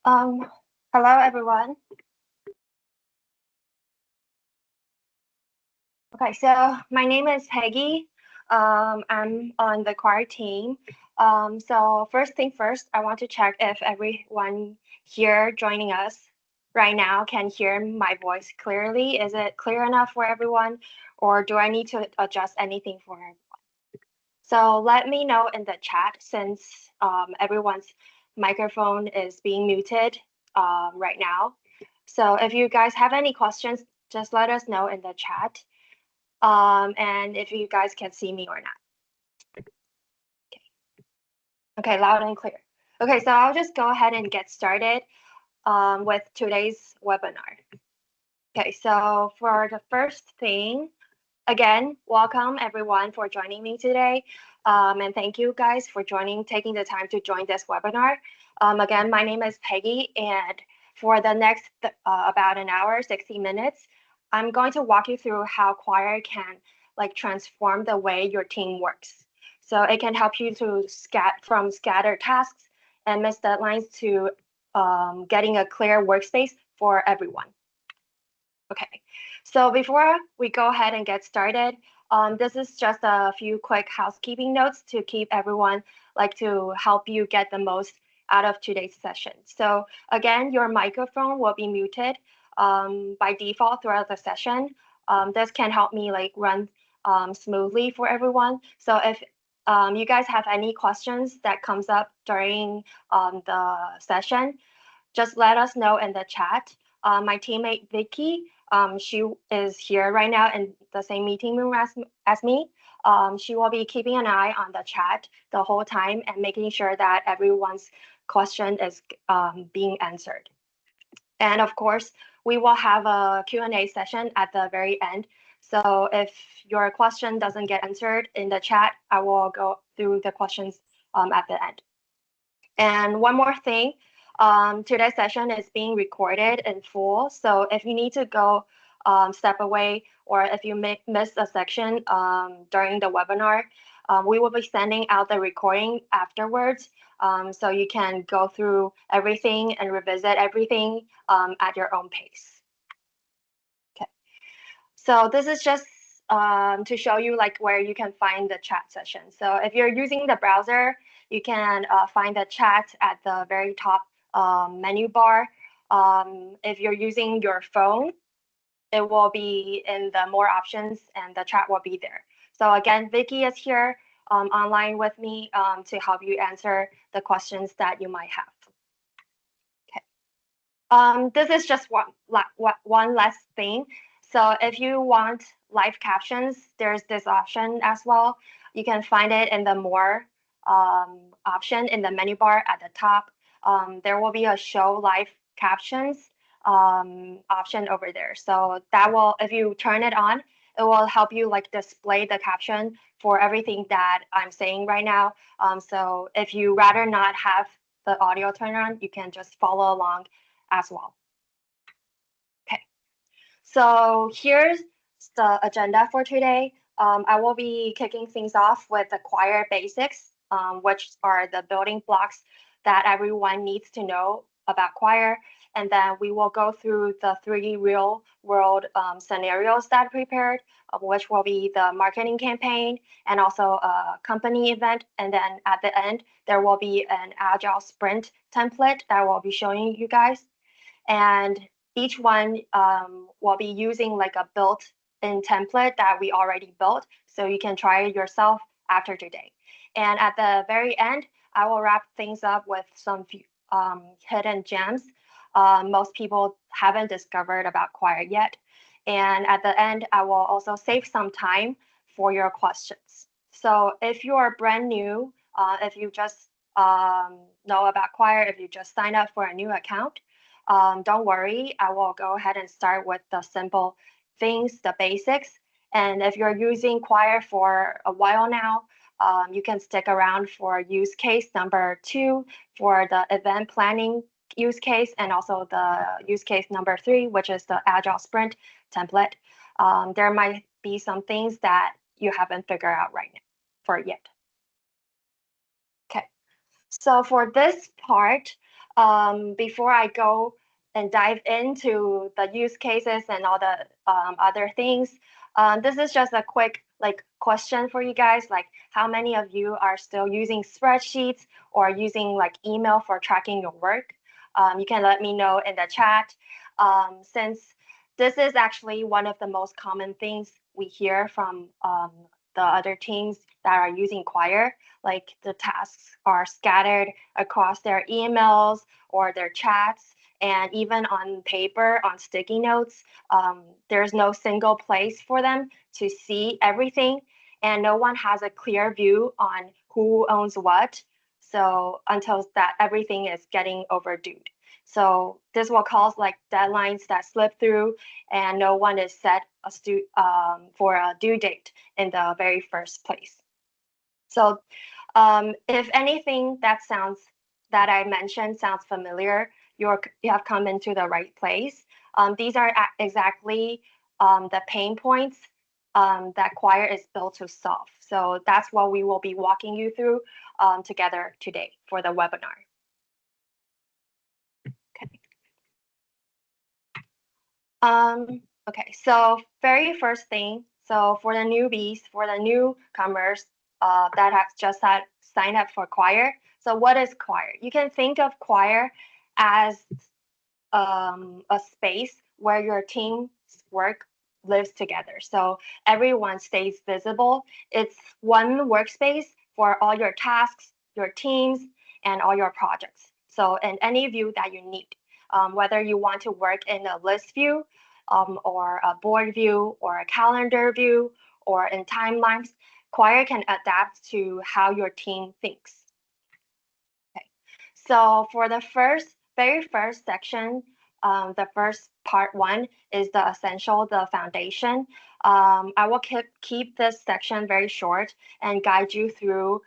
Um, Hello everyone. Okay, so my name is Peggy. I'm on the Quire team. So first thing first, I want to check if everyone here joining us right now can hear my voice clearly. Is it clear enough for everyone, or do I need to adjust anything for everyone? So let me know in the chat since everyone's microphone is being muted right now. So if you guys have any questions, just let us know in the chat. And if you guys can see me or not. Okay, loud and clear. Okay, so I'll just go ahead and get started with today's webinar. Okay, so for the first thing, again, welcome everyone for joining me today. And thank you guys for taking the time to join this webinar. Again, my name is Peggy, and for the next about an hour, 60 minutes, I'm going to walk you through how Quire can transform the way your team works. So it can help you to from scattered tasks and missed deadlines to getting a clear workspace for everyone. Okay, so before we go ahead and get started, this is just a few quick housekeeping notes to keep everyone to help you get the most out of today's session. So again, your microphone will be muted by default throughout the session. This can help me run smoothly for everyone. So if you guys have any questions that comes up during the session, just let us know in the chat. My teammate Vicky, she is here right now in the same meeting room as me. She will be keeping an eye on the chat the whole time and making sure that everyone's question is being answered. And of course, we will have a Q&A session at the very end. So if your question doesn't get answered in the chat, I will go through the questions at the end. And one more thing, today's session is being recorded in full. So if you need to go step away, or if you miss a section during the webinar, we will be sending out the recording afterwards. So you can go through everything and revisit everything at your own pace. Okay. So this is just to show you where you can find the chat session. So if you're using the browser, you can find the chat at the very top menu bar. If you're using your phone, it will be in the more options and the chat will be there. So again, Vicky is here online with me to help you answer the questions that you might have. Okay. This is just one last thing. So if you want live captions, there's this option as well. You can find it in the more option in the menu bar at the top. There will be a show live captions option over there. So that will, if you turn it on, it will help you display the caption for everything that I'm saying right now. So if you rather not have the audio turned on, you can just follow along as well. Okay, so here's the agenda for today. I will be kicking things off with the Quire basics, which are the building blocks that everyone needs to know about Quire. And then we will go through the 3 real world scenarios that I prepared, which will be the marketing campaign and also a company event. And then at the end, there will be an Agile Sprint template that I will be showing you guys. And each one will be using a built-in template that we already built, so you can try it yourself after today. And at the very end, I will wrap things up with some hidden gems most people haven't discovered about Quire yet. And at the end, I will also save some time for your questions. So if you are brand new, if you just know about Quire, if you just sign up for a new account, don't worry, I will go ahead and start with the simple things, the basics. And if you're using Quire for a while now, you can stick around for use case number 2 for the event planning use case, and also the use case number 3, which is the Agile Sprint template. There might be some things that you haven't figured out right now for yet. Okay, So for this part, before I go and dive into the use cases and all the other things, this is just a quick question for you guys, like how many of you are still using spreadsheets or using like email for tracking your work? You can let me know in the chat. Since this is actually one of the most common things we hear from the other teams that are using Quire, like the tasks are scattered across their emails or their chats, and even on paper, on sticky notes. There's no single place for them to see everything, and no one has a clear view on who owns what. So until that everything is getting overdue. So this will cause like deadlines that slip through, and no one is set for a due date in the very first place. So if anything that I mentioned sounds familiar, you have come into the right place. These are exactly the pain points that Quire is built to solve. So that's what we will be walking you through together today for the webinar. Okay. Okay, so very first thing, so for the newbies, for the newcomers that have just had signed up for Quire. So what is Quire? You can think of Quire as a space where your team's work lives together. So everyone stays visible. It's one workspace for all your tasks, your teams, and all your projects. So in any view that you need, whether you want to work in a list view, or a board view, or a calendar view, or in timelines, Quire can adapt to how your team thinks. Okay. So for the very first section, the first part one is the essential, the foundation. I will keep this section very short and guide you through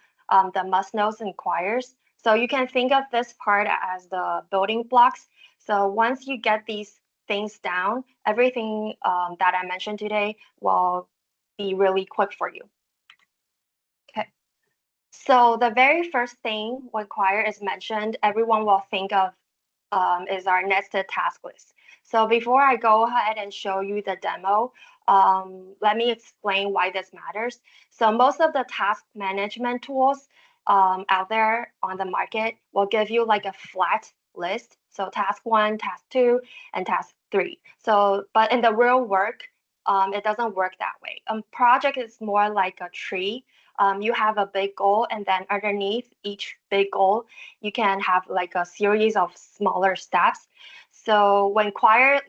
the must-knows and requires. So you can think of this part as the building blocks. So once you get these things down, everything that I mentioned today will be really quick for you. Okay. So the very first thing when Quire is mentioned, everyone will think of is our nested task list. So before I go ahead and show you the demo, let me explain why this matters. So most of the task management tools out there on the market will give you like a flat list. So task 1, task 2, and task 3. So, but in the real work, it doesn't work that way. Project is more like a tree. You have a big goal, and then underneath each big goal, you can have like a series of smaller steps. So when Quire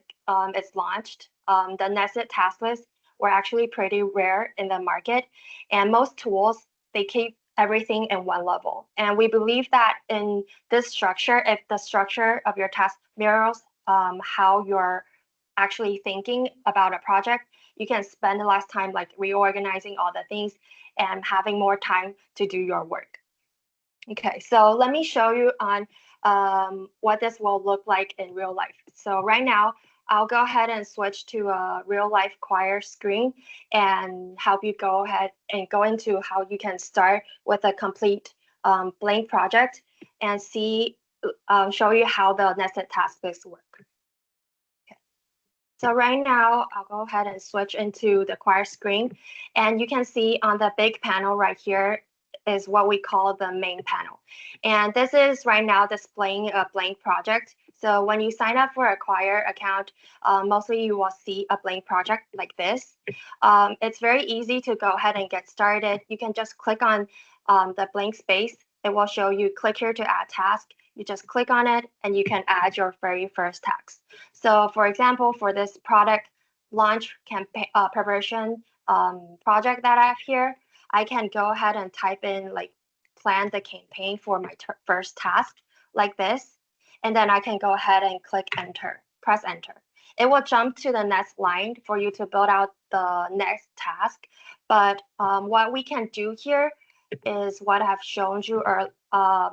is launched, the nested task lists were actually pretty rare in the market, and most tools they keep everything in one level. And we believe that in this structure, if the structure of your task mirrors how you're actually thinking about a project, you can spend less time like reorganizing all the things and having more time to do your work. Okay, so let me show you on what this will look like in real life. So right now, I'll go ahead and switch to a real life Quire screen and help you go ahead and go into how you can start with a complete blank project and show you how the nested task lists work. Okay. So right now, I'll go ahead and switch into the Quire screen, and you can see on the big panel right here is what we call the main panel. And this is right now displaying a blank project. So when you sign up for a Quire account, mostly you will see a blank project like this. It's very easy to go ahead and get started. You can just click on the blank space. It will show you click here to add task. You just click on it and you can add your very first task. So for example, for this product launch campaign preparation project that I have here, I can go ahead and type in like plan the campaign for my first task like this. And then I can go ahead and click enter, press enter. It will jump to the next line for you to build out the next task. But what we can do here is what I've shown you or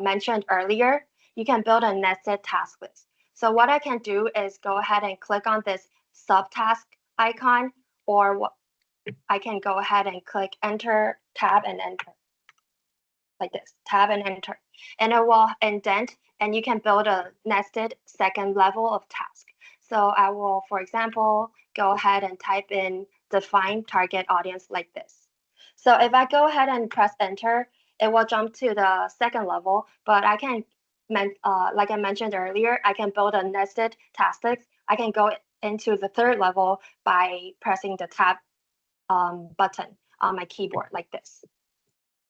mentioned earlier. You can build a nested task list. So what I can do is go ahead and click on this subtask icon, or I can go ahead and click enter, tab, and enter. like this, tab and enter, and it will indent, and you can build a nested second level of task. So I will, for example, go ahead and type in define target audience like this. So if I go ahead and press enter, it will jump to the second level, but I can, like I mentioned earlier, I can build a nested task list. I can go into the third level by pressing the tab button on my keyboard like this.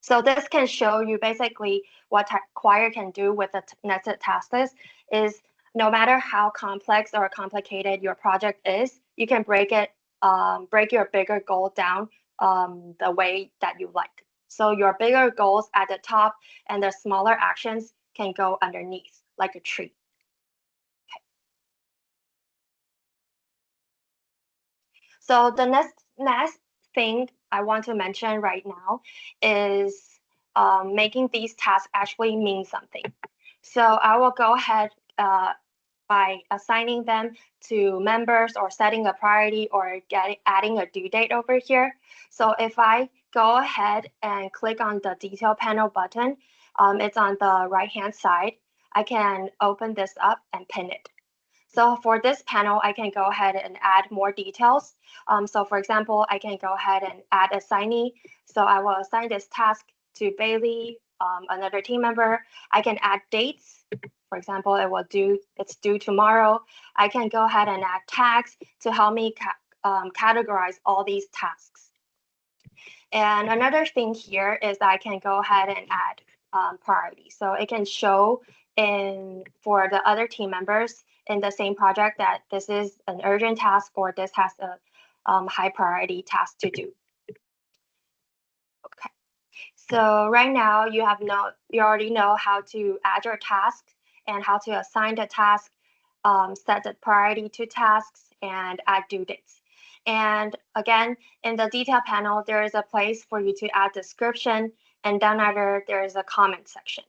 So this can show you basically what Quire can do with the nested task list is no matter how complex or complicated your project is, you can break your bigger goal down the way that you like. So your bigger goals at the top and the smaller actions can go underneath like a tree. So the next thing I want to mention right now is making these tasks actually mean something. So I will go ahead by assigning them to members or setting a priority or adding a due date over here. So if I go ahead and click on the detail panel button, it's on the right-hand side. I can open this up and pin it. So for this panel, I can go ahead and add more details. So for example, I can go ahead and add assignee. So I will assign this task to Bailey, another team member. I can add dates. For example, it's due tomorrow. I can go ahead and add tags to help me categorize all these tasks. And another thing here is I can go ahead and add priority. So it can show for the other team members in the same project that this is an urgent task or this has a high priority task to do. Okay. So right now you already know how to add your tasks and how to assign the task, set the priority to tasks, and add due dates. And again, in the detail panel, there is a place for you to add description, and down under there is a comment section.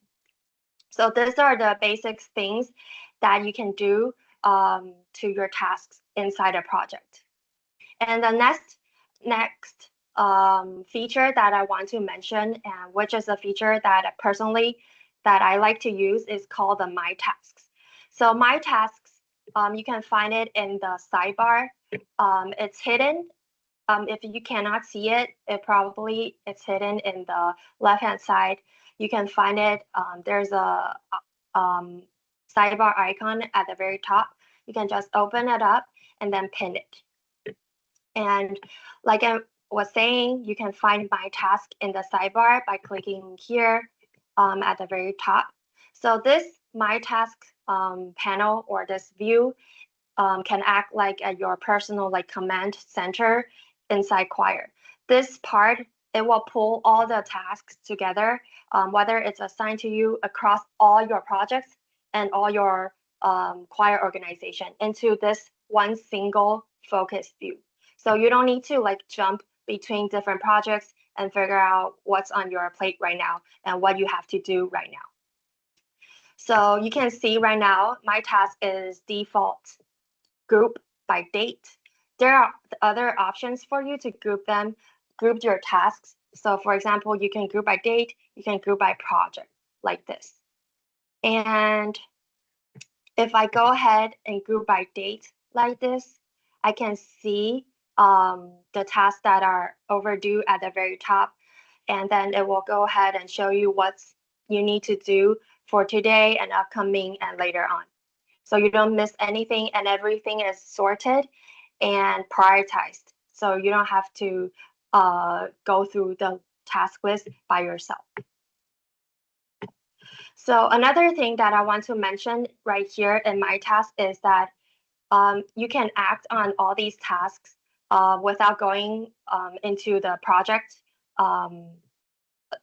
So these are the basic things that you can do to your tasks inside a project. And the next feature that I want to mention, and which is a feature that personally that I like to use, is called the My Tasks. So My Tasks, you can find it in the sidebar. It's hidden. If you cannot see it, it's hidden in the left-hand side. You can find it. There's a sidebar icon at the very top. You can just open it up and then pin it. And like I was saying, you can find My Task in the sidebar by clicking here at the very top. So this My Task panel or this view can act like your personal command center inside Quire. This part, it will pull all the tasks together, whether it's assigned to you across all your projects and all your Quire organization into this one single focused view. So you don't need to jump between different projects and figure out what's on your plate right now and what you have to do right now. So you can see right now, my task is default group by date. There are other options for you to group your tasks. So for example, you can group by date, you can group by project like this. And if I go ahead and group by date like this, I can see the tasks that are overdue at the very top. And then it will go ahead and show you what you need to do for today and upcoming and later on. So you don't miss anything and everything is sorted and prioritized. So you don't have to go through the task list by yourself. So another thing that I want to mention right here in my task is that you can act on all these tasks without going into the project,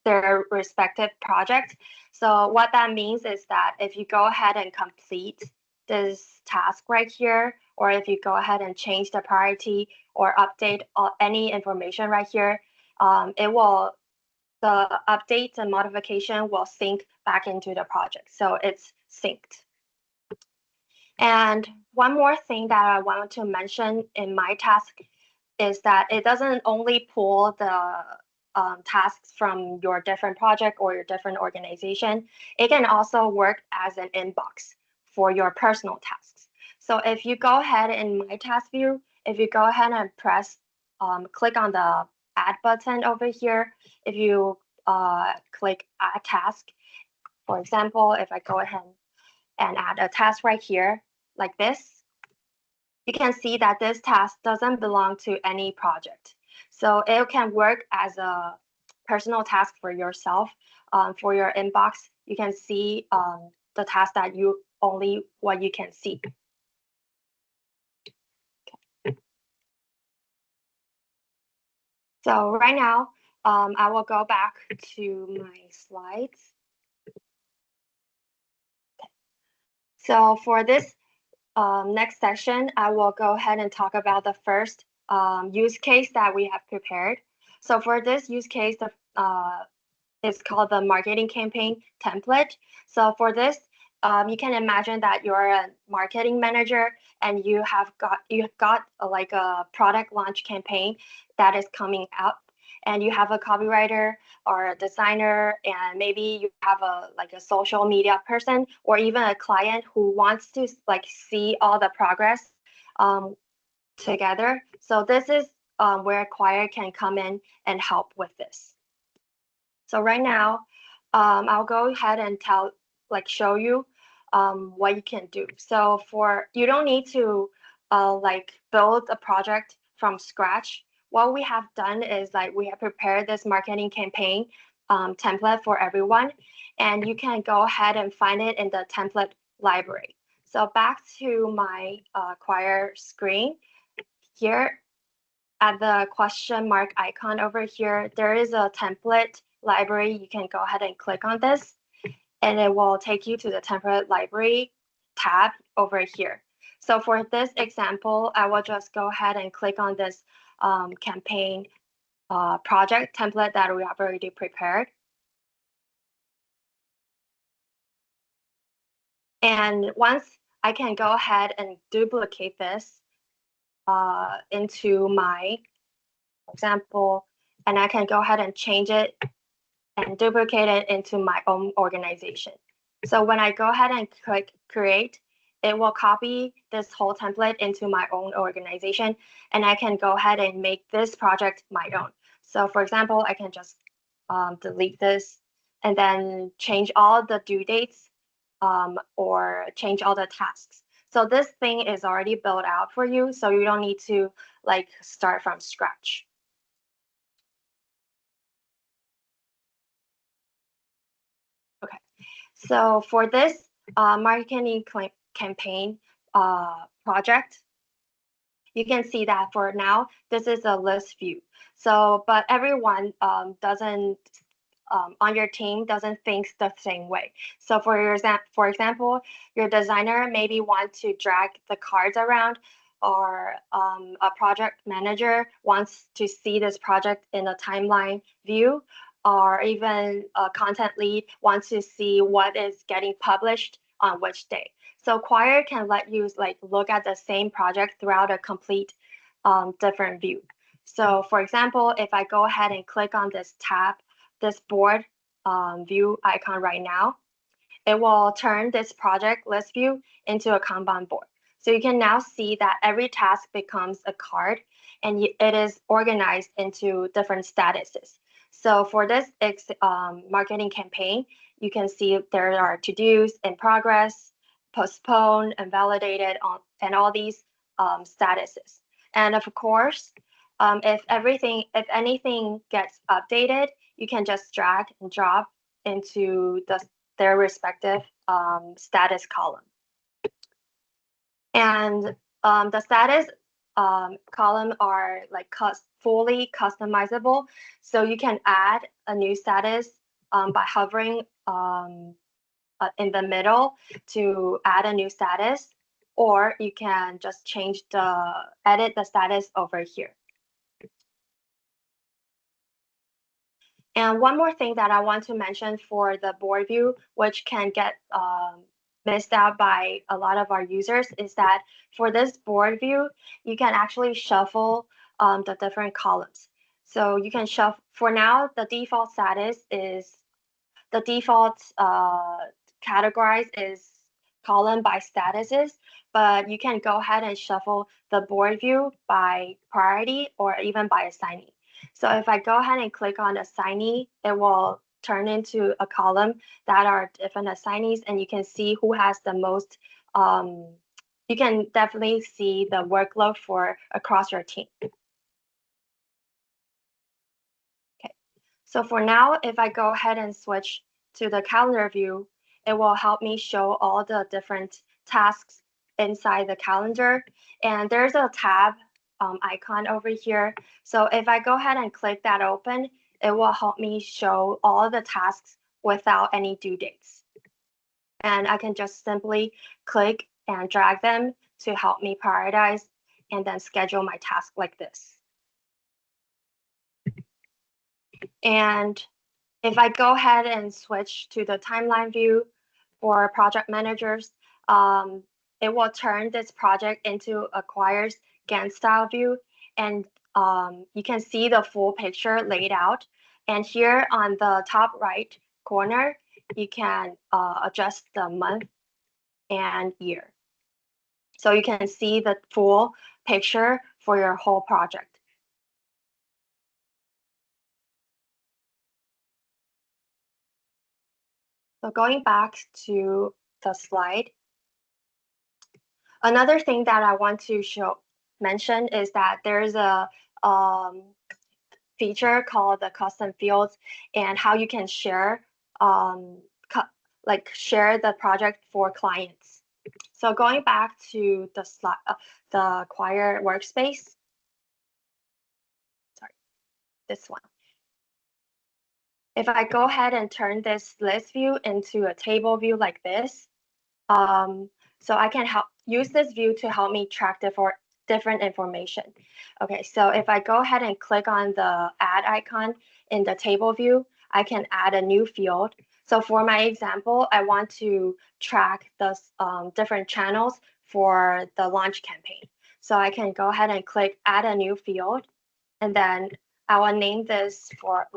their respective project. So what that means is that if you go ahead and complete this task right here, or if you go ahead and change the priority or update any information right here, the updates and modification will sync back into the project. So it's synced. And one more thing that I wanted to mention in my task is that it doesn't only pull the tasks from your different project or your different organization. It can also work as an inbox for your personal tasks. So if you go ahead in My Task View, if you go ahead and click on the Add button over here, if you click Add Task, for example, if I go ahead and add a task right here, like this, you can see that this task doesn't belong to any project. So it can work as a personal task for yourself. For your inbox, you can see the task that only what you can see. So right now, I will go back to my slides. So for this next session, I will go ahead and talk about the first use case that we have prepared. So for this use case, it's called the marketing campaign template. So for this, you can imagine that you're a marketing manager and you have got like a product launch campaign that is coming up, and you have a copywriter or a designer, and maybe you have a social media person or even a client who wants to like see all the progress together. So this is where Quire can come in and help with this. So right now, I'll go ahead and show you what you can do. So you don't need to build a project from scratch. What we have done is we have prepared this marketing campaign template for everyone, and you can go ahead and find it in the template library. So back to my Quire screen here. At the question mark icon over here, there is a template library. You can go ahead and click on this, and it will take you to the template library tab over here. So for this example, I will just go ahead and click on this campaign project template that we have already prepared. And once I can go ahead and duplicate this into my example, and I can go ahead and change it and duplicate it into my own organization. So when I go ahead and click create, it will copy this whole template into my own organization, and I can go ahead and make this project my own. So for example, I can just delete this and then change all the due dates or change all the tasks. So this thing is already built out for you, so you don't need to start from scratch. Okay, so for this marketing campaign project, you can see that for now, this is a list view. So, but everyone doesn't on your team doesn't think the same way. So for example, your designer maybe want to drag the cards around, or a project manager wants to see this project in a timeline view, or even a content lead wants to see what is getting published on which day. So Quire can let you look at the same project throughout a complete different view. So for example, if I go ahead and click on this tab, this board view icon right now, it will turn this project list view into a Kanban board. So you can now see that every task becomes a card, and it is organized into different statuses. So for this marketing campaign, you can see there are to-dos, in progress, postponed, and validated, and all these statuses. And of course, if anything gets updated, you can just drag and drop into their respective status column. And the status column are fully customizable. So you can add a new status by hovering in the middle to add a new status, or you can just edit the status over here. And one more thing that I want to mention for the board view, which can get missed out by a lot of our users, is that for this board view, you can actually shuffle the different columns. So you can shuffle. For now, the default status is the default categorized is column by statuses, but you can go ahead and shuffle the board view by priority or even by assignee. So if I go ahead and click on assignee, it will turn into a column that are different assignees, and you can see who has the most. You can definitely see the workload for across your team. Okay, so for now, if I go ahead and switch to the calendar view, it will help me show all the different tasks inside the calendar. And there's a tab icon over here. So if I go ahead and click that open, it will help me show all the tasks without any due dates. And I can just simply click and drag them to help me prioritize and then schedule my task like this. And if I go ahead and switch to the timeline view for project managers, it will turn this project into a Quire's Gantt style view. And you can see the full picture laid out. And here on the top right corner, you can adjust the month and year. So you can see the full picture for your whole project. So going back to the slide, another thing that I want to mention is that there's a feature called the custom fields and how you can share share the project for clients. So going back to the slide, the Quire workspace. Sorry, this one. If I go ahead and turn this list view into a table view like this, so I can use this view to help me track different information. Okay, so if I go ahead and click on the add icon in the table view, I can add a new field. So for my example, I want to track the different channels for the launch campaign. So I can go ahead and click add a new field, and then I will name this for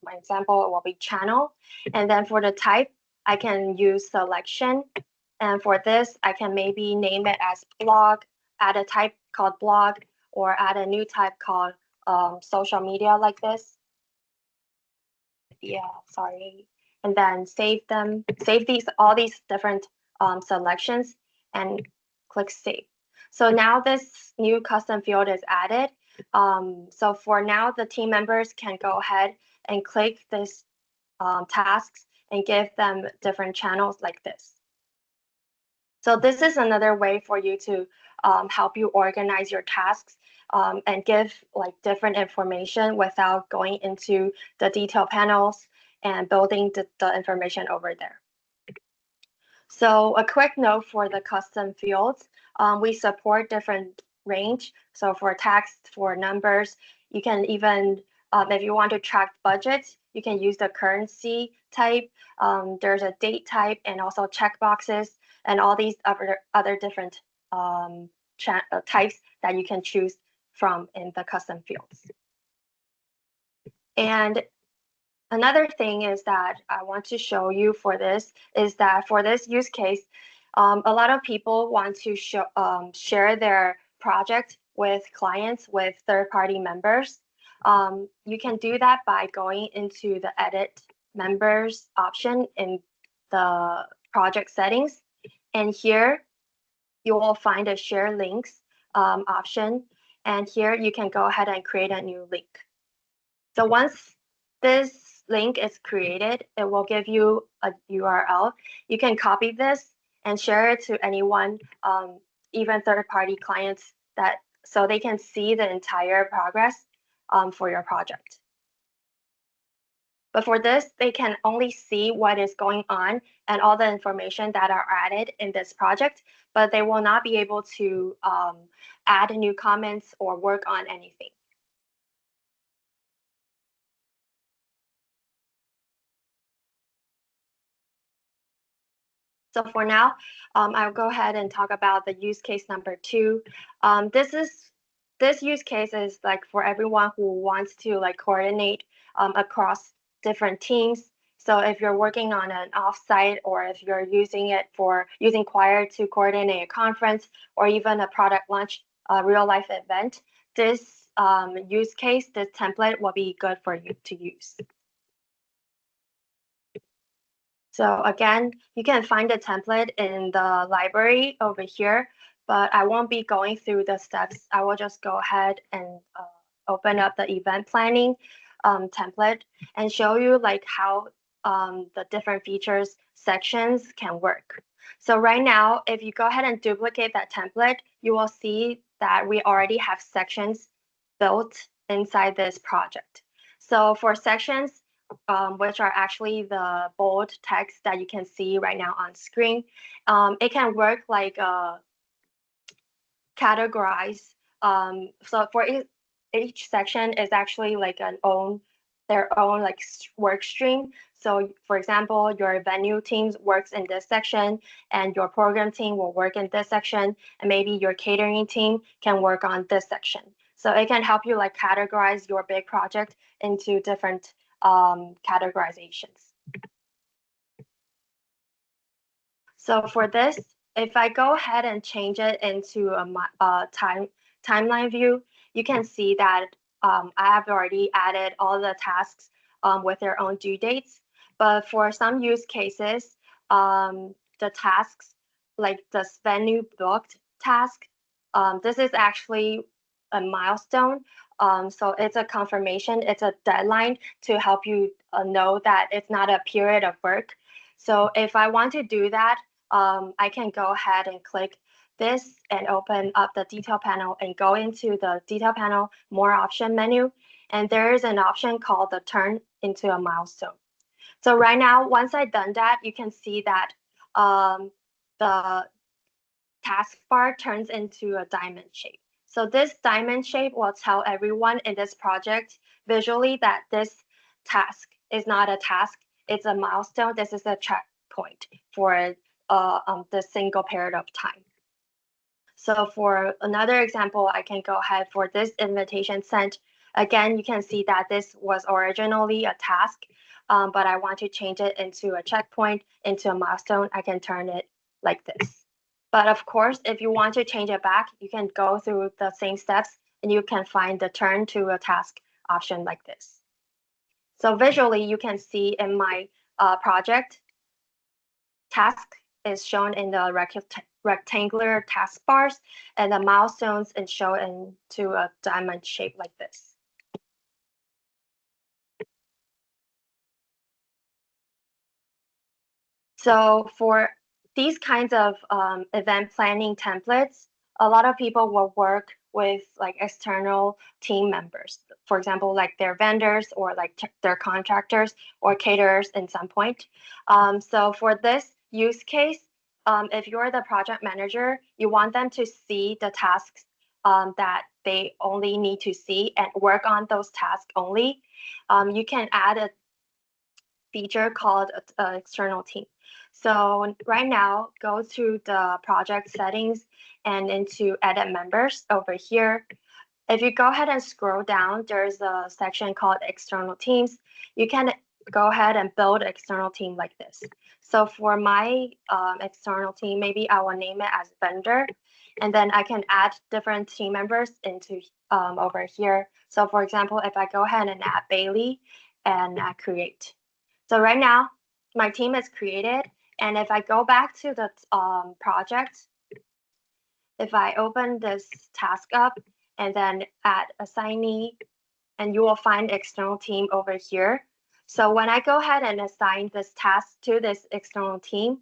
my example will be channel. And then for the type, I can use selection. And for this, I can maybe name it as blog, add a type called blog, or add a new type called social media like this. Yeah, sorry. And then save all these different selections and click save. So now this new custom field is added. So for now, the team members can go ahead and click this tasks and give them different channels like this. So this is another way for you to help you organize your tasks and give different information without going into the detail panels and building the information over there. So a quick note for the custom fields, we support different range. So for text, for numbers, you can even, if you want to track budgets, you can use the currency type. There's a date type and also checkboxes and all these other different types that you can choose from in the custom fields. And another thing is that I want to show you for this is that for this use case, a lot of people want to share their project with clients, with third-party members. You can do that by going into the Edit Members option in the project settings. And here you will find a Share Links option. And here you can go ahead and create a new link. So once this link is created, it will give you a URL. You can copy this and share it to anyone, even third-party clients, so they can see the entire progress for your project. But for this, they can only see what is going on and all the information that are added in this project, but they will not be able to add new comments or work on anything. So for now, I'll go ahead and talk about the use case number 2. This is this use case is like for everyone who wants to like coordinate across different teams. So if you're working on an offsite, or if you're using it for using Quire to coordinate a conference or even a product launch, real life event, this use case, this template will be good for you to use. So again, you can find the template in the library over here, but I won't be going through the steps. I will just go ahead and open up the event planning template and show you like how the different features sections can work. So right now, if you go ahead and duplicate that template, you will see that we already have sections built inside this project. So for sections, which are actually the bold text that you can see right now on screen, it can work like categorize. So for each section is actually like their own like work stream. So for example, your venue teams works in this section, and your program team will work in this section, and maybe your catering team can work on this section. So it can help you like categorize your big project into different categorizations. So for this, if I go ahead and change it into a timeline view, you can see that I have already added all the tasks with their own due dates. But for some use cases, the tasks, like the venue booked task, this is actually a milestone. So it's a confirmation, it's a deadline to help you know that it's not a period of work. So if I want to do that, I can go ahead and click this and open up the detail panel and go into the detail panel more option menu. And there is an option called the turn into a milestone. So right now, once I've done that, you can see that the taskbar turns into a diamond shape. So this diamond shape will tell everyone in this project visually that this task is not a task, it's a milestone. This is a checkpoint for the single period of time. So for another example, I can go ahead for this invitation sent. Again, you can see that this was originally a task, but I want to change it into a checkpoint, into a milestone. I can turn it like this. But of course, if you want to change it back, you can go through the same steps and you can find the turn to a task option like this. So visually, you can see in my project, task is shown in the rectangular taskbars, and the milestones is shown into a diamond shape like this. So for these kinds of event planning templates, a lot of people will work with like external team members. For example, like their vendors or like their contractors or caterers in some point. So for this use case, if you're the project manager, you want them to see the tasks that they only need to see and work on those tasks only. You can add a feature called external team. So right now, go to the project settings and into edit members over here. If you go ahead and scroll down, there's a section called external teams. You can go ahead and build an external team like this. So for my external team, maybe I will name it as vendor, and then I can add different team members into over here. So for example, if I go ahead and add Bailey and create. So right now, my team is created. And if I go back to the project, if I open this task up and then add assignee, and you will find external team over here. So when I go ahead and assign this task to this external team,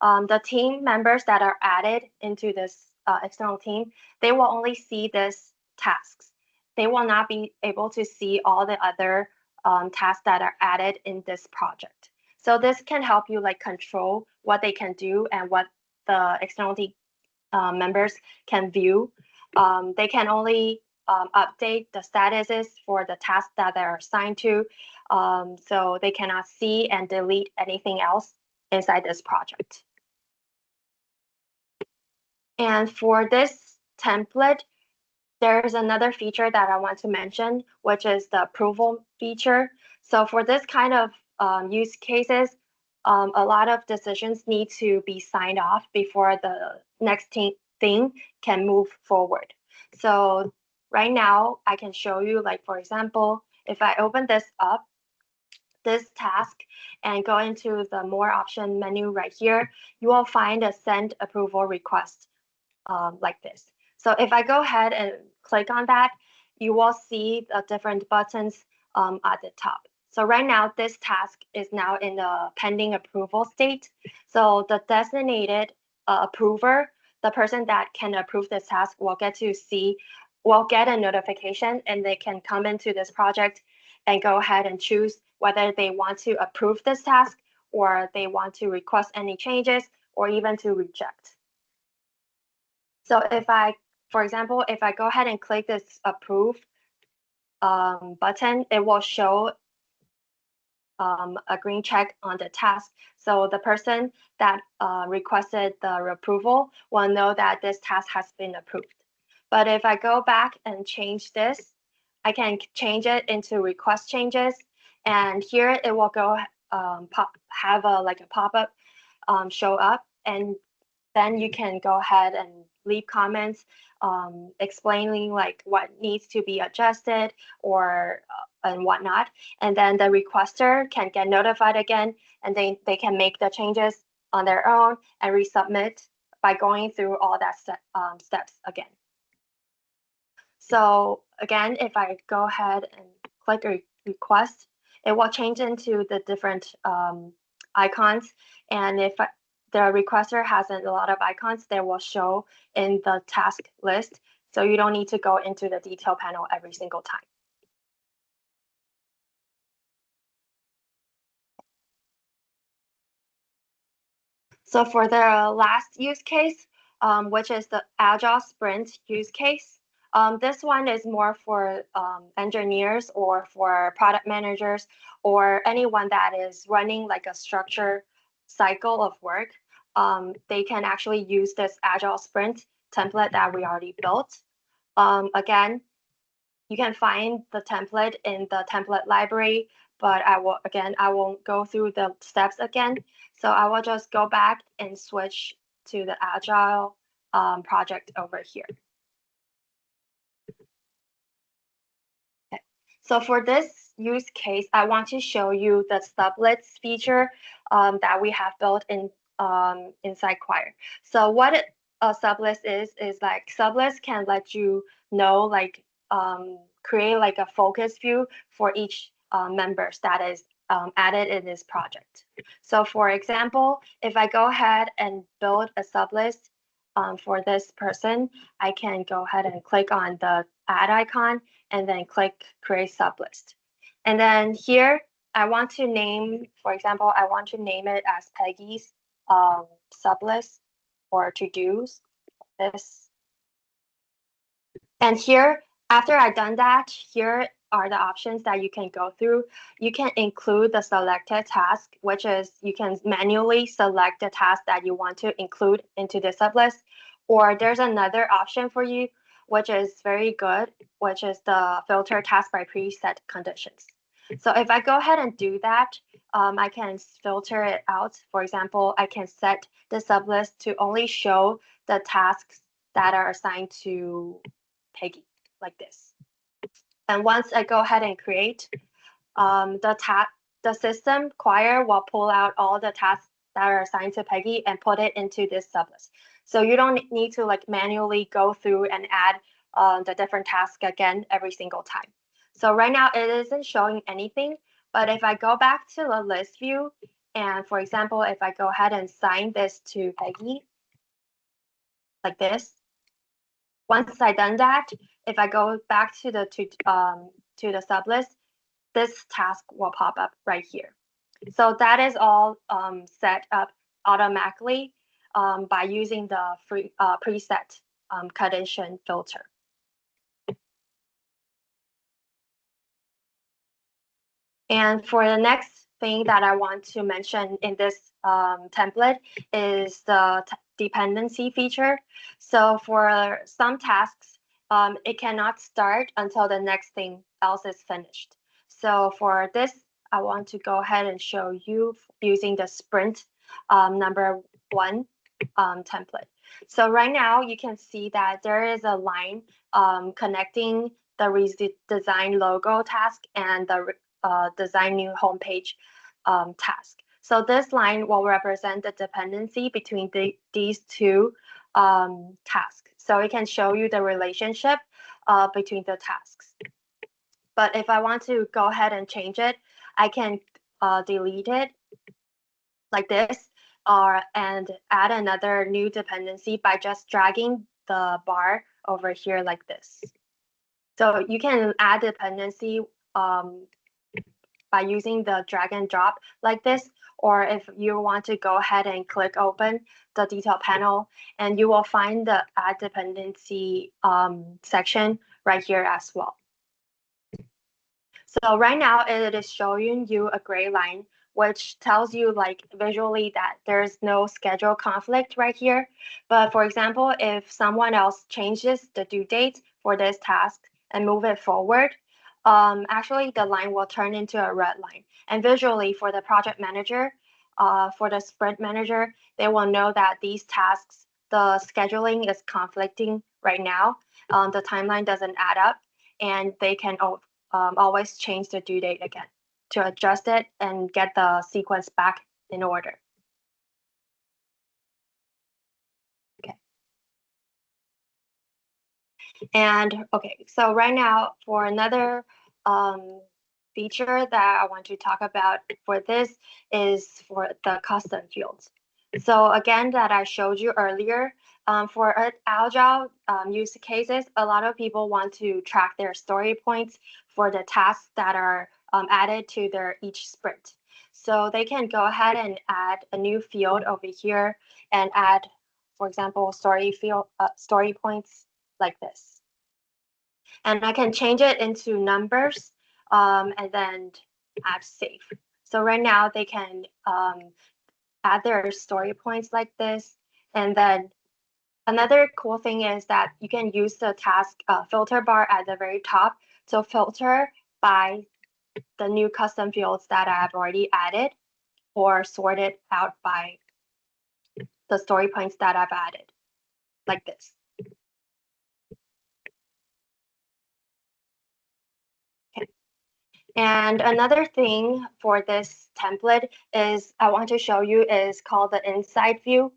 the team members that are added into this external team, they will only see this tasks. They will not be able to see all the other tasks that are added in this project. So this can help you like control what they can do and what the external team members can view. They can only update the statuses for the tasks that they're assigned to, so they cannot see and delete anything else inside this project. And for this template, there's another feature that I want to mention, which is the approval feature. So for this kind of use cases, a lot of decisions need to be signed off before the next thing can move forward. So right now, I can show you, like, for example, if I open this up, this task, and go into the more option menu right here, you will find a send approval request like this. So if I go ahead and click on that, you will see the different buttons at the top. So right now, this task is now in the pending approval state. So the designated approver, the person that can approve this task, will get a notification, and they can come into this project and go ahead and choose whether they want to approve this task, or they want to request any changes, or even to reject. So for example, if I go ahead and click this approve button, it will show a green check on the task. So the person that requested the approval will know that this task has been approved. But if I go back and change this, I can change it into request changes. And here it will go have a pop-up show up, and then you can go ahead and leave comments explaining like what needs to be adjusted or and whatnot. And then the requester can get notified again, and they can make the changes on their own and resubmit by going through all that steps again. So again, if I go ahead and click request, it will change into the different icons. And if the requester has a lot of icons, they will show in the task list. So you don't need to go into the detail panel every single time. So for the last use case, which is the Agile Sprint use case, this one is more for engineers or for product managers or anyone that is running like a structured cycle of work. They can actually use this Agile Sprint template that we already built. Again, you can find the template in the template library, but I won't go through the steps again. So I will just go back and switch to the Agile project over here. Okay. So for this use case, I want to show you the sublets feature that we have built in inside Quire. So what a sublist is like sublets can let you know like create like a focus view for each members that is added in this project. So for example, if I go ahead and build a sublist for this person, I can go ahead and click on the add icon and then click create sublist. And then here, I want to name, for example, I want to name it as Peggy's sublist or to-dos, this. And here, after I've done that, here are the options that you can go through. You can include the selected task, which is you can manually select the task that you want to include into the sublist. Or there's another option for you, which is very good, which is the filter task by preset conditions. So if I go ahead and do that, I can filter it out. For example, I can set the sublist to only show the tasks that are assigned to Peggy, like this. And once I go ahead and create, the system, Quire, will pull out all the tasks that are assigned to Peggy and put it into this sublist. So you don't need to like manually go through and add the different tasks again every single time. So right now it isn't showing anything, but if I go back to the list view, and for example, if I go ahead and assign this to Peggy, like this, once I've done that, if I go back to the sublist, this task will pop up right here. So that is all set up automatically by using the free preset condition filter. And for the next thing that I want to mention in this template is the dependency feature. So for some tasks, it cannot start until the next thing else is finished. So for this, I want to go ahead and show you using the sprint number 1 template. So right now you can see that there is a line connecting the design logo task and the design new homepage task. So this line will represent the dependency between these two tasks. So it can show you the relationship between the tasks. But if I want to go ahead and change it, I can delete it like this, and add another new dependency by just dragging the bar over here like this. So you can add dependency by using the drag and drop like this, or if you want to go ahead and click open the detail panel, and you will find the add dependency section right here as well. So right now it is showing you a gray line, which tells you like visually that there's no schedule conflict right here. But for example, if someone else changes the due date for this task and move it forward, actually the line will turn into a red line. And visually for the project manager, for the sprint manager, they will know that these tasks, the scheduling is conflicting right now. The timeline doesn't add up, and they can always change the due date again to adjust it and get the sequence back in order. Okay. And okay, so right now for another feature that I want to talk about for this is for the custom fields. So again, that I showed you earlier, for Agile use cases, a lot of people want to track their story points for the tasks that are added to their each sprint. So they can go ahead and add a new field over here and add, for example, story points like this. And I can change it into numbers and then add save. So right now they can add their story points like this. And then another cool thing is that you can use the task filter bar at the very top to filter by the new custom fields that I've already added, or sort it out by the story points that I've added, like this. Okay. And another thing for this template is I want to show you is called the inside view.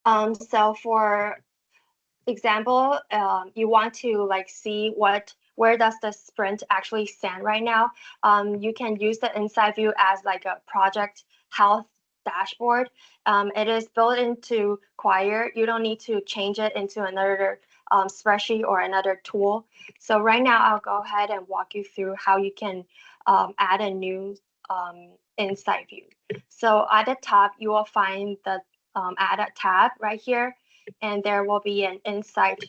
So for example, you want to like see where does the sprint actually stand right now. You can use the inside view as like a project health dashboard. It is built into Quire. You don't need to change it into another spreadsheet or another tool. So right now I'll go ahead and walk you through how you can add a new inside view. So at the top, you will find the add a tab right here, and there will be an insight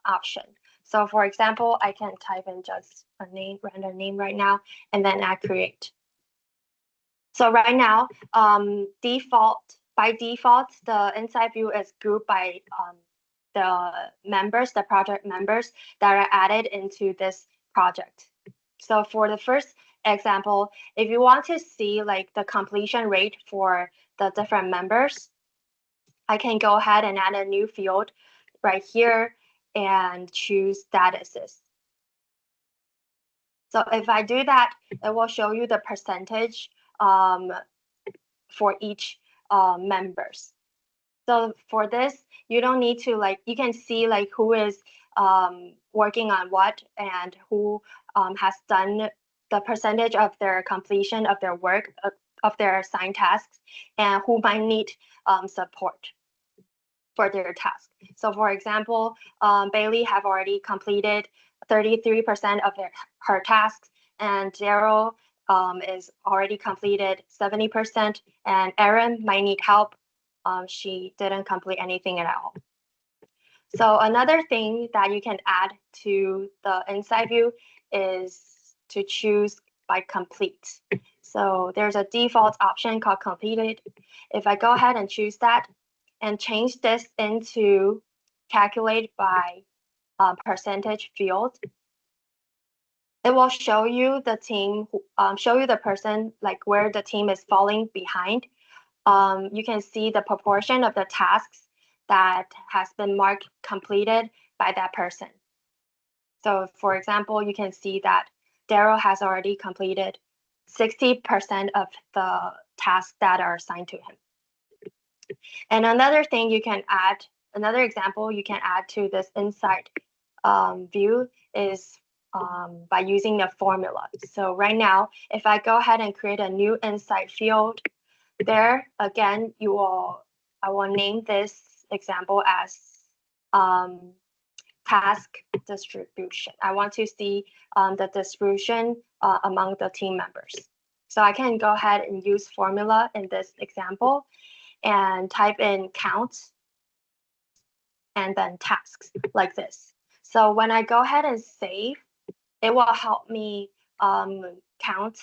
option. So for example, I can type in just a name, random name right now, and then I create. So right now, by default, the inside view is grouped by the project members that are added into this project. So for the first example, if you want to see like the completion rate for the different members, I can go ahead and add a new field right here and choose statuses. So if I do that, it will show you the percentage for each members. So for this, you don't need to you can see like who is working on what and who has done the percentage of their completion of their work, of their assigned tasks, and who might need support for their task. So for example, Bailey have already completed 33% of her tasks, and Daryl is already completed 70%, and Erin might need help. She didn't complete anything at all. So another thing that you can add to the inside view is to choose by complete. So there's a default option called completed. If I go ahead and choose that and change this into calculate by percentage field, it will show you the team, show you the person, like where the team is falling behind. You can see the proportion of the tasks that has been marked completed by that person. So for example, you can see that Daryl has already completed 60% of the tasks that are assigned to him. And another thing you can add, another example you can add to this insight view is by using a formula. So right now, if I go ahead and create a new insight field, there again, I will name this example as task distribution. I want to see the distribution among the team members. So I can go ahead and use formula in this example and type in count and then tasks like this. So when I go ahead and save, it will help me count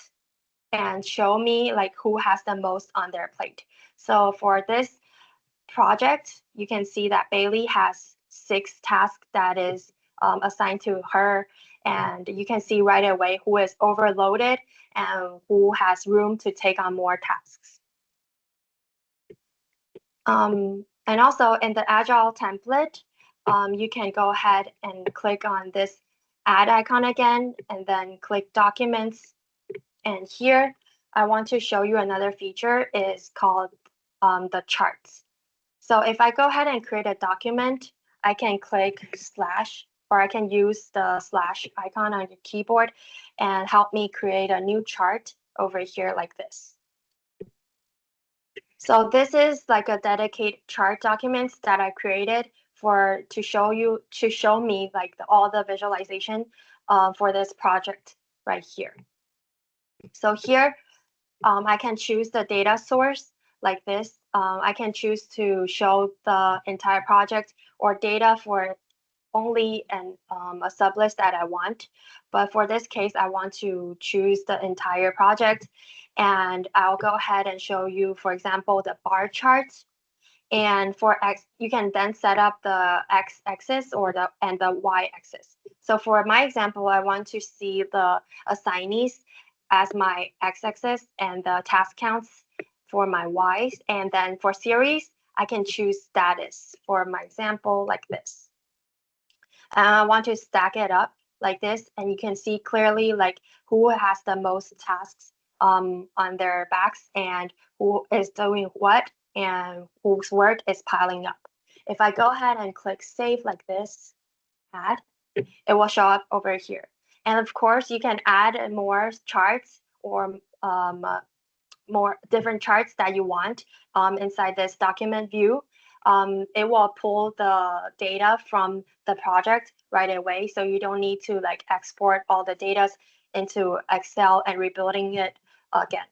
and show me like who has the most on their plate. So for this project, you can see that Bailey has 6 tasks that is assigned to her, and you can see right away who is overloaded and who has room to take on more tasks. And also in the Agile template, you can go ahead and click on this add icon again, and then click documents. And here, I want to show you another feature is called the charts. So if I go ahead and create a document, I can click slash, or I can use the slash icon on your keyboard and help me create a new chart over here like this. So this is like a dedicated chart document that I created to show me like all the visualization for this project right here. So here, I can choose the data source like this. I can choose to show the entire project or data for only a sublist that I want. But for this case, I want to choose the entire project. And I'll go ahead and show you, for example, the bar charts. And for X, you can then set up the X axis and the Y axis. So for my example, I want to see the assignees as my X axis and the task counts for my Y's. And then for series, I can choose status for my example like this. And I want to stack it up like this, and you can see clearly like who has the most tasks on their backs and who is doing what and whose work is piling up. If I go ahead and click save like this, add, it will show up over here. And of course, you can add more charts or more different charts that you want inside this document view. It will pull the data from the project right away, so you don't need to like export all the data into Excel and rebuilding it again.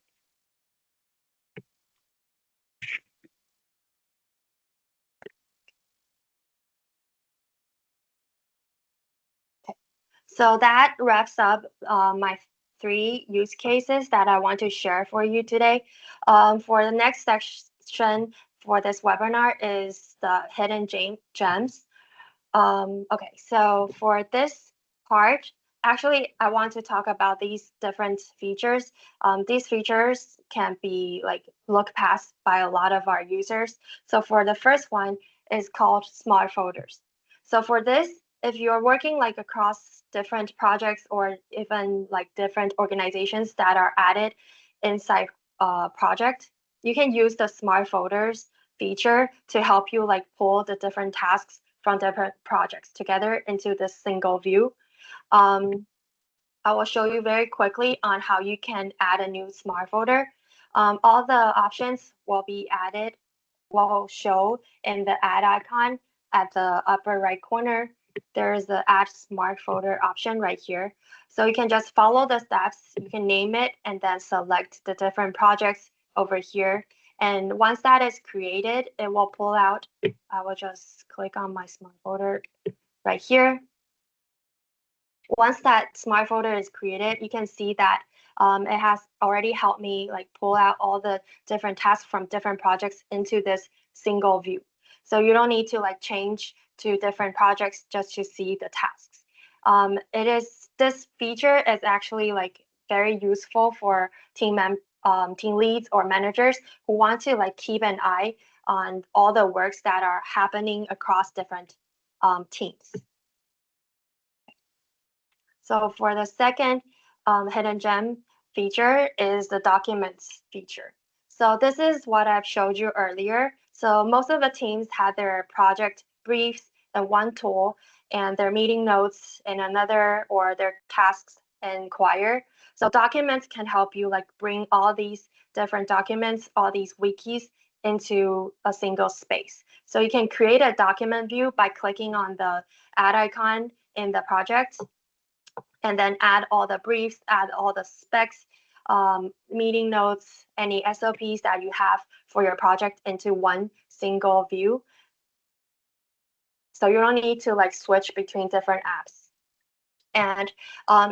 Okay. So that wraps up my 3 use cases that I want to share for you today. For the next section for this webinar is the hidden gems. Okay, so for this part, actually, I want to talk about these different features. These features can be like looked past by a lot of our users. So for the first one is called smart folders. So for this, if you're working like across different projects or even like different organizations that are added inside a project, you can use the smart folders feature to help you like pull the different tasks from different projects together into this single view. I will show you very quickly on how you can add a new smart folder. All the options will be added, will show in the add icon at the upper right corner. There's the add smart folder option right here. So you can just follow the steps, you can name it, and then select the different projects over here. And once that is created, it will pull out. I will just click on my smart folder right here. Once that smart folder is created, you can see that it has already helped me like pull out all the different tasks from different projects into this single view. So you don't need to like change to different projects just to see the tasks. This feature is actually like very useful for team leads or managers who want to like keep an eye on all the works that are happening across different teams. So for the second hidden gem feature is the documents feature. So this is what I've showed you earlier. So most of the teams had their project briefs in one tool and their meeting notes in another, or their tasks in Quire. So documents can help you like bring all these different documents, all these wikis into a single space. So you can create a document view by clicking on the add icon in the project, and then add all the briefs, add all the specs, meeting notes, any SOPs that you have for your project into one single view. So you don't need to like switch between different apps. And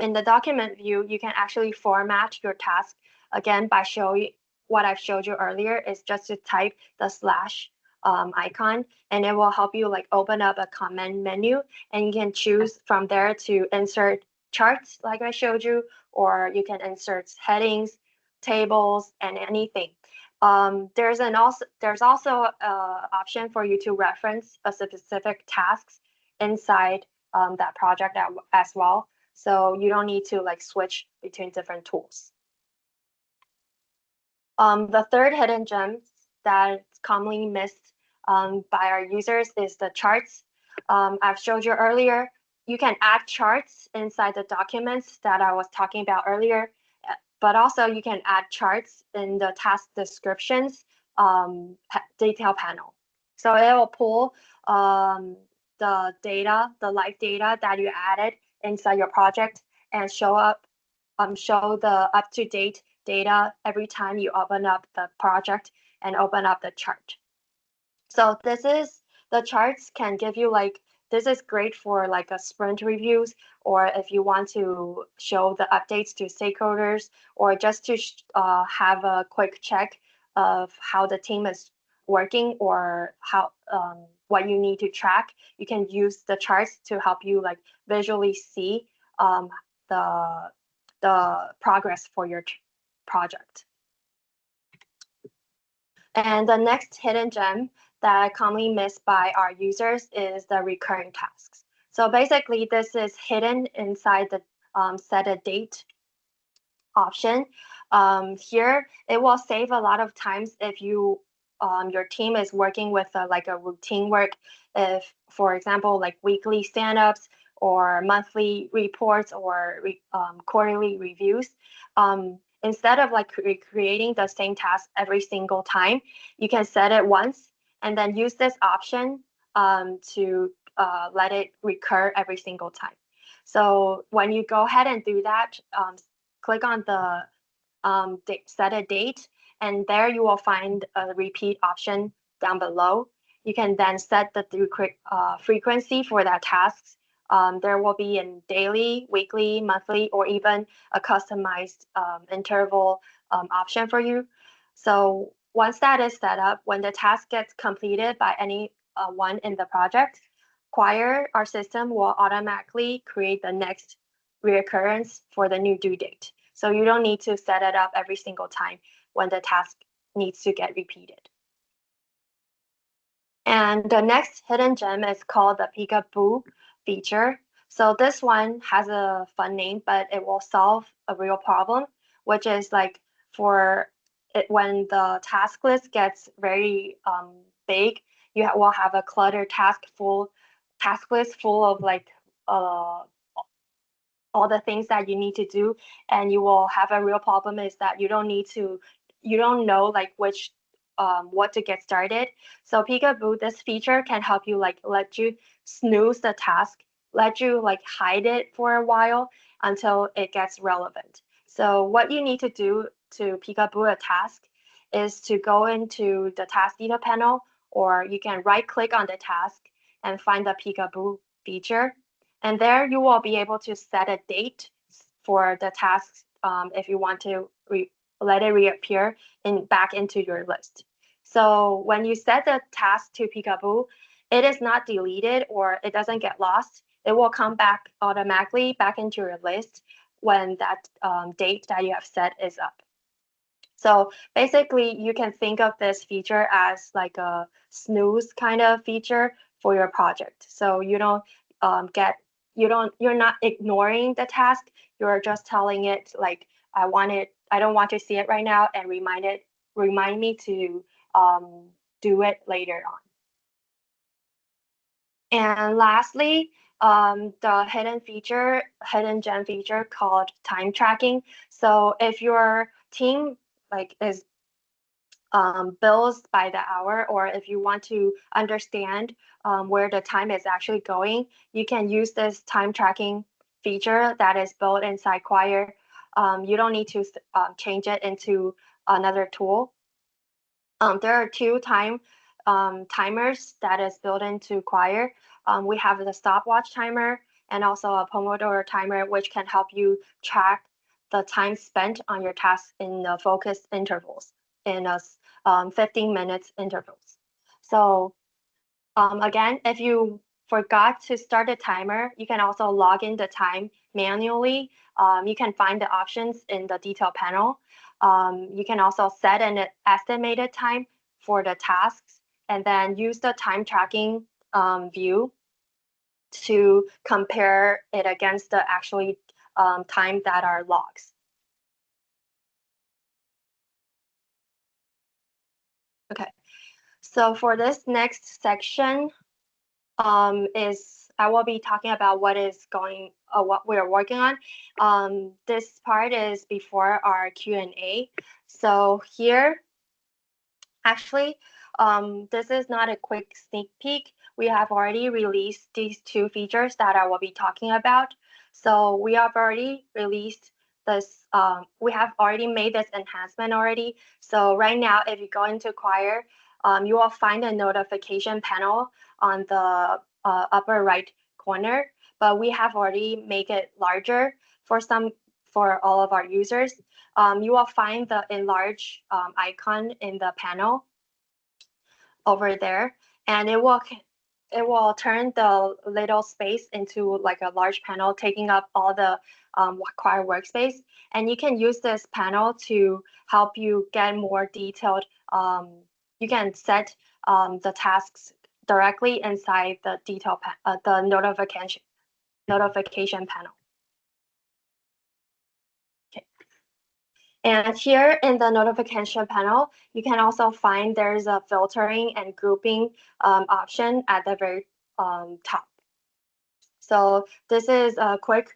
in the document view, you can actually format your task again by showing what I've showed you earlier is just to type the slash icon, and it will help you like open up a command menu, and you can choose from there to insert charts like I showed you, or you can insert headings, tables, and anything. There's also option for you to reference a specific tasks inside that project as well. So you don't need to like switch between different tools. The third hidden gem that's commonly missed by our users is the charts. I've showed you earlier, you can add charts inside the documents that I was talking about earlier, but also you can add charts in the task descriptions detail panel. So it will pull the data, the live data that you added inside your project, and show the up-to-date data every time you open up the project and open up the chart. So the charts can give you like, this is great for like a sprint reviews, or if you want to show the updates to stakeholders, or just to have a quick check of how the team is working, or how what you need to track. You can use the charts to help you like visually see the progress for your project. And the next hidden gem that commonly missed by our users is the recurring tasks. So basically, this is hidden inside the set a date option. Here, it will save a lot of times if you your team is working with like a routine work. If, for example, like weekly stand-ups or monthly reports or quarterly reviews, instead of like creating the same task every single time, you can set it once and then use this option to let it recur every single time. So when you go ahead and do that, click on the set a date, and there you will find a repeat option down below. You can then set the frequency for that task. There will be in daily, weekly, monthly, or even a customized interval option for you. So once that is set up, when the task gets completed by any one in the project, Quire, our system, will automatically create the next reoccurrence for the new due date. So you don't need to set it up every single time when the task needs to get repeated. And the next hidden gem is called the Peekaboo feature. So this one has a fun name, but it will solve a real problem, which is like for it when the task list gets very big, you will have a cluttered task list full of like all the things that you need to do, and you will have a real problem is that you don't know like which what to get started. So Peekaboo, this feature can help you like let you snooze the task, let you like hide it for a while until it gets relevant. So what you need to do to Peekaboo a task is to go into the task detail panel, or you can right click on the task and find the Peekaboo feature. And there you will be able to set a date for the tasks if you want to let it reappear back into your list. So when you set the task to Peekaboo, it is not deleted or it doesn't get lost. It will come back automatically back into your list when that date that you have set is up. So basically, you can think of this feature as like a snooze kind of feature for your project. So you don't you're not ignoring the task. You're just telling it like, I don't want to see it right now, and remind me to do it later on. And lastly, the hidden gem feature called time tracking. So if your team like is bills by the hour, or if you want to understand where the time is actually going, you can use this time tracking feature that is built inside Quire. You don't need to change it into another tool. There are two timers that is built into Quire. We have the stopwatch timer and also a Pomodoro timer, which can help you track the time spent on your task in the focused intervals, in a 15 minutes intervals. So again, if you forgot to start the timer, you can also log in the time manually. You can find the options in the detail panel. You can also set an estimated time for the tasks and then use the time tracking view to compare it against the actually time that are logs. Okay, so for this next section, is I will be talking about what we're working on. This part is before our Q&A. So here, actually, this is not a quick sneak peek. We have already released these two features that I will be talking about. So we have already released this, we have already made this enhancement already. So right now, if you go into Quire, you will find a notification panel on the upper right corner, but we have already made it larger for all of our users. You will find the enlarge icon in the panel over there, and it will turn the little space into like a large panel, taking up all the Quire workspace. And you can use this panel to help you get more detailed. You can set the tasks directly inside the the notification panel. Okay. And here in the notification panel, you can also find there's a filtering and grouping option at the very top. So this is a quick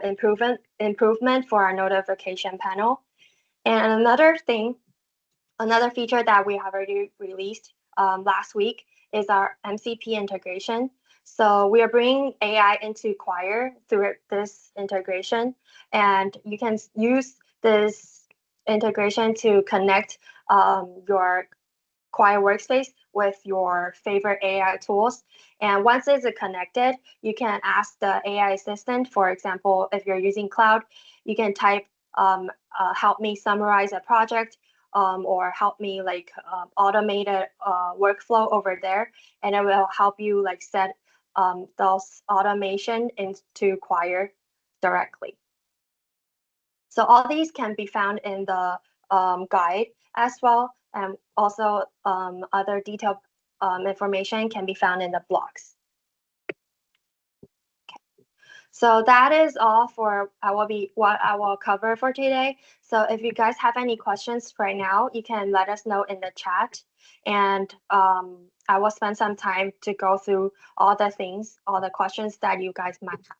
improvement for our notification panel. And another feature that we have already released last week is our MCP integration. So we are bringing AI into Quire through this integration, and you can use this integration to connect your Quire Workspace with your favorite AI tools. And once it's connected, you can ask the AI assistant, for example, if you're using cloud, you can type, help me summarize a project, or help me like automate a workflow over there. And it will help you like set those automation into Quire directly. So all these can be found in the guide as well, and also other detailed information can be found in the blogs. So that is all for what I will cover for today. So if you guys have any questions right now, you can let us know in the chat, and I will spend some time to go through all the questions that you guys might have.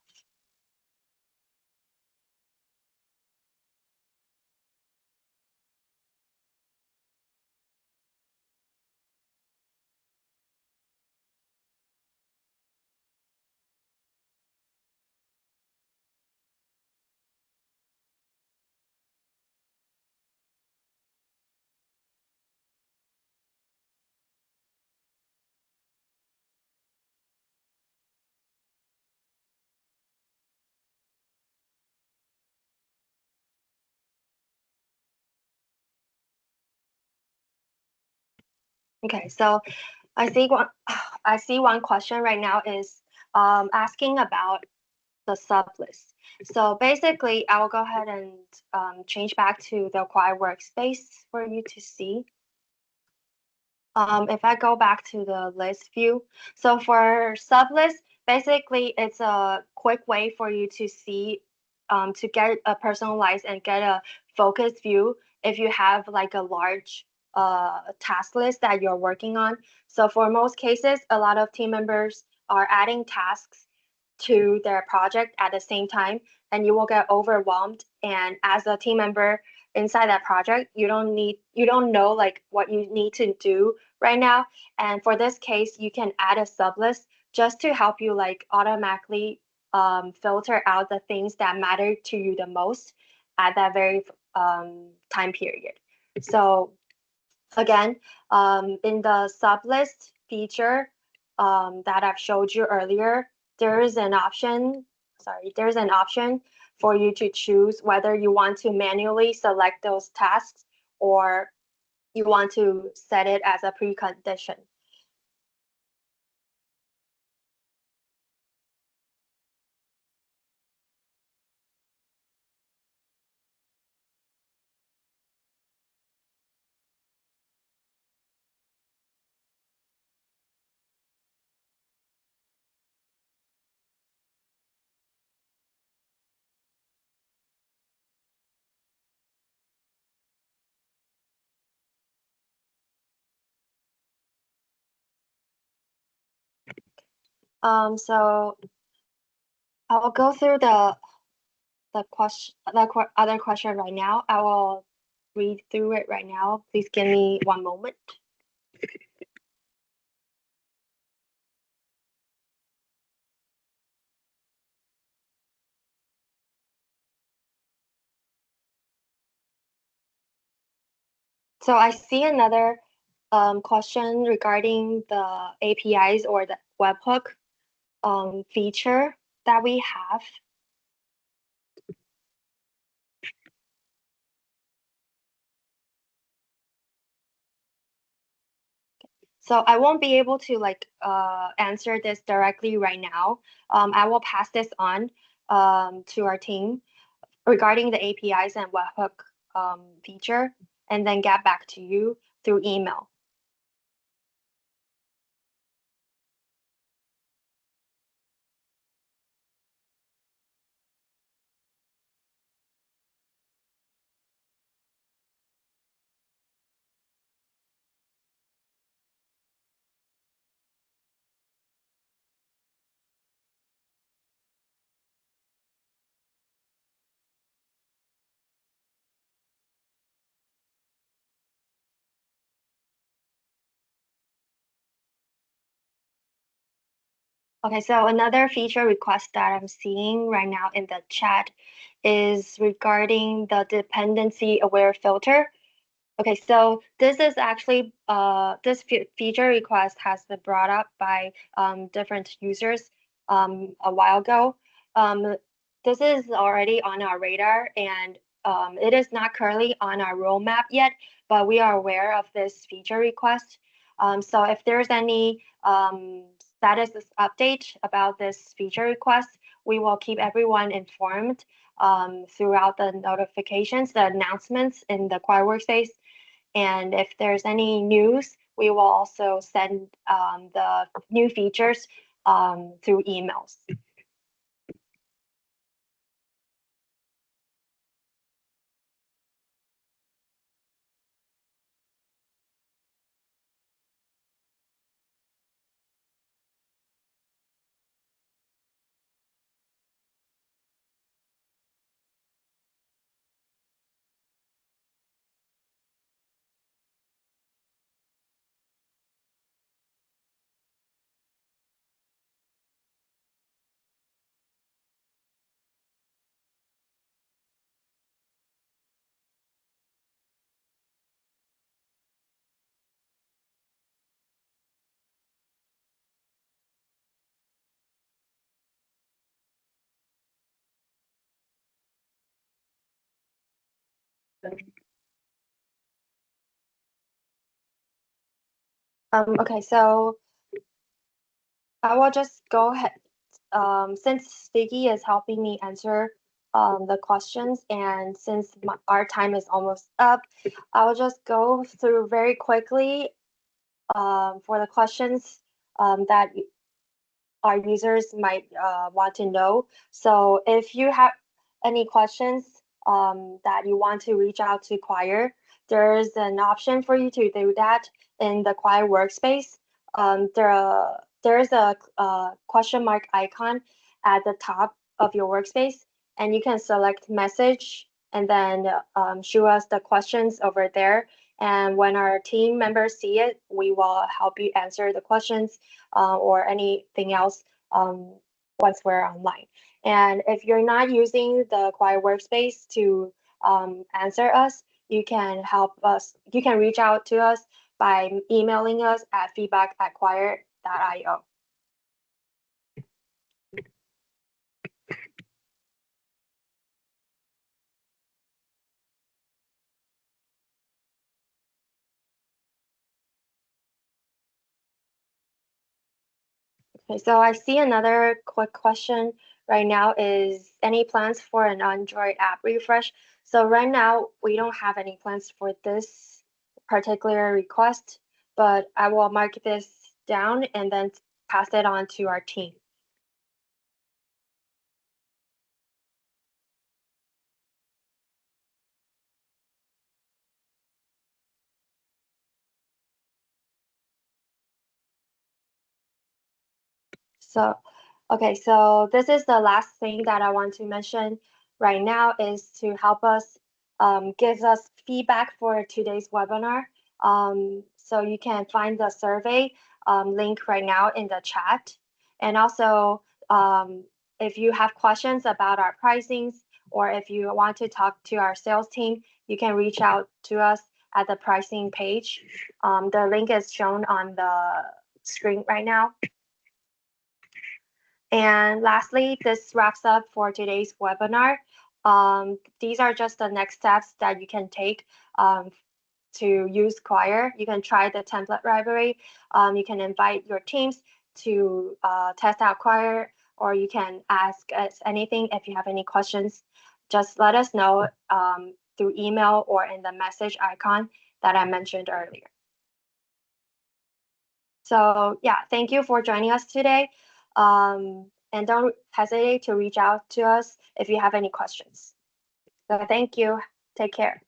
Okay, so I see one I see one question right now is asking about the sub list. So basically, I will go ahead and change back to the Quire workspace for you to see. If I go back to the list view, so for sub list, basically it's a quick way for you to see, to get a personalized and get a focused view if you have like a large task list that you're working on. So for most cases, a lot of team members are adding tasks to their project at the same time, and you will get overwhelmed. And as a team member inside that project, you don't know like what you need to do right now. And for this case, you can add a sublist just to help you like automatically filter out the things that matter to you the most at that very time period. So again, in the sublist feature that I've showed you earlier, there is an option, there's an option for you to choose whether you want to manually select those tasks or you want to set it as a precondition. So I will go through the other question right now. I will read through it right now. Please give me one moment. So I see another question regarding the APIs or the webhook feature that we have. So I won't be able to like answer this directly right now. I will pass this on to our team regarding the APIs and webhook feature, and then get back to you through email. Okay, so another feature request that I'm seeing right now in the chat is regarding the dependency aware filter. Okay, so this is actually this feature request has been brought up by different users a while ago. Um, this is already on our radar, and it is not currently on our roadmap yet, but we are aware of this feature request. So if there's any status update about this feature request, we will keep everyone informed throughout the notifications, the announcements in the Quire workspace. And if there's any news, we will also send the new features through emails. Okay, so I will just go ahead. Since Sticky is helping me answer the questions, and since our time is almost up, I will just go through very quickly for the questions that our users might want to know. So if you have any questions that you want to reach out to Quire, there's an option for you to do that in the Quire workspace. There's a question mark icon at the top of your workspace, and you can select message and then show us the questions over there. And when our team members see it, we will help you answer the questions or anything else um, once we're online. And if you're not using the Quire workspace to answer us, you can help us, you can reach out to us by emailing us at feedback@quire.io. Okay, so I see another quick question right now is any plans for an Android app refresh? So right now we don't have any plans for this particular request, but I will mark this down and then pass it on to our team. So, okay, so this is the last thing that I want to mention right now is to help us gives us feedback for today's webinar. So you can find the survey link right now in the chat. And also, if you have questions about our pricings or if you want to talk to our sales team, you can reach out to us at the pricing page. The link is shown on the screen right now. And lastly, this wraps up for today's webinar. These are just the next steps that you can take to use Quire. You can try the template library. You can invite your teams to test out Quire, or you can ask us anything if you have any questions. Just let us know through email or in the message icon that I mentioned earlier. So yeah, thank you for joining us today. And don't hesitate to reach out to us if you have any questions. So thank you. Take care.